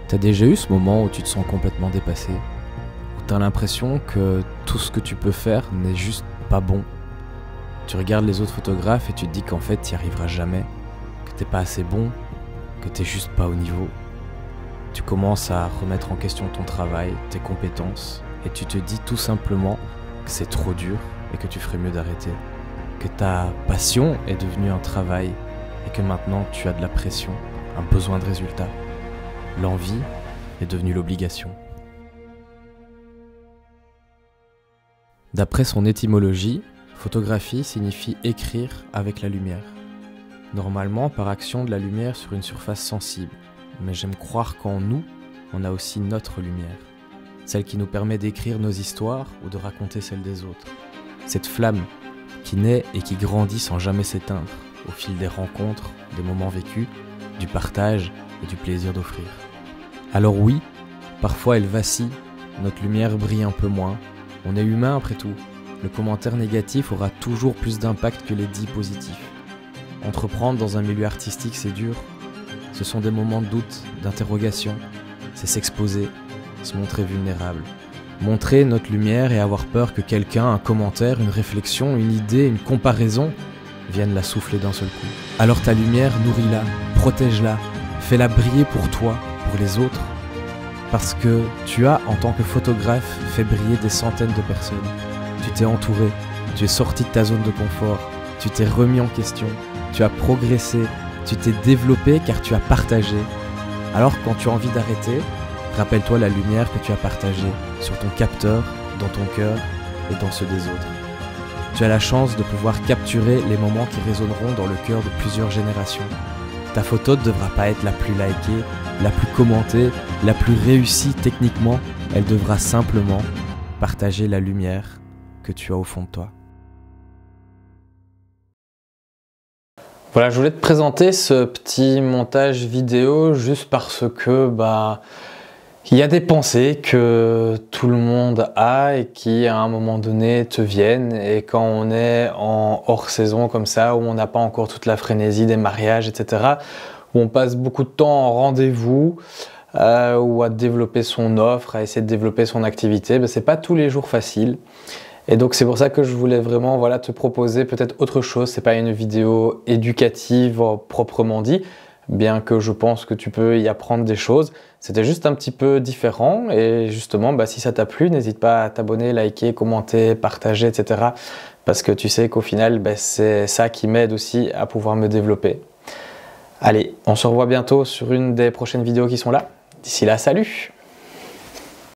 T'as déjà eu ce moment où tu te sens complètement dépassé? Où t'as l'impression que tout ce que tu peux faire n'est juste pas bon? Tu regardes les autres photographes et tu te dis qu'en fait t'y arriveras jamais, que t'es pas assez bon, que t'es juste pas au niveau. Tu commences à remettre en question ton travail, tes compétences, et tu te dis tout simplement que c'est trop dur et que tu ferais mieux d'arrêter. Que ta passion est devenue un travail et que maintenant tu as de la pression, un besoin de résultat. L'envie est devenue l'obligation. D'après son étymologie, photographie signifie écrire avec la lumière. Normalement par action de la lumière sur une surface sensible, mais j'aime croire qu'en nous, on a aussi notre lumière, celle qui nous permet d'écrire nos histoires ou de raconter celles des autres. Cette flamme qui naît et qui grandit sans jamais s'éteindre, au fil des rencontres, des moments vécus, du partage et du plaisir d'offrir. Alors oui, parfois elle vacille, notre lumière brille un peu moins, on est humain après tout, le commentaire négatif aura toujours plus d'impact que les 10 positifs. Entreprendre dans un milieu artistique c'est dur, ce sont des moments de doute, d'interrogation, c'est s'exposer, se montrer vulnérable. Montrer notre lumière et avoir peur que quelqu'un, un commentaire, une réflexion, une idée, une comparaison vienne la souffler d'un seul coup. Alors ta lumière, nourris-la, protège-la, fais-la briller pour toi, pour les autres. Parce que tu as, en tant que photographe, fait briller des centaines de personnes. Tu t'es entouré, tu es sorti de ta zone de confort, tu t'es remis en question, tu as progressé, tu t'es développé car tu as partagé. Alors quand tu as envie d'arrêter, rappelle-toi la lumière que tu as partagée sur ton capteur, dans ton cœur et dans ceux des autres. Tu as la chance de pouvoir capturer les moments qui résonneront dans le cœur de plusieurs générations. Ta photo ne devra pas être la plus likée, la plus commentée, la plus réussie techniquement. Elle devra simplement partager la lumière que tu as au fond de toi. Voilà, je voulais te présenter ce petit montage vidéo juste parce que il y a des pensées que tout le monde a et qui à un moment donné te viennent, et quand on est en hors saison comme ça, où on n'a pas encore toute la frénésie des mariages, etc., où on passe beaucoup de temps en rendez-vous ou à développer son offre, à essayer de développer son activité, c'est pas tous les jours facile. Et donc c'est pour ça que je voulais vraiment te proposer peut-être autre chose. C'est pas une vidéo éducative proprement dit, bien que je pense que tu peux y apprendre des choses. C'était juste un petit peu différent, et justement si ça t'a plu, n'hésite pas à t'abonner, liker, commenter, partager, etc. Parce que tu sais qu'au final c'est ça qui m'aide aussi à pouvoir me développer. Allez, on se revoit bientôt sur une des prochaines vidéos qui sont là. D'ici là, salut!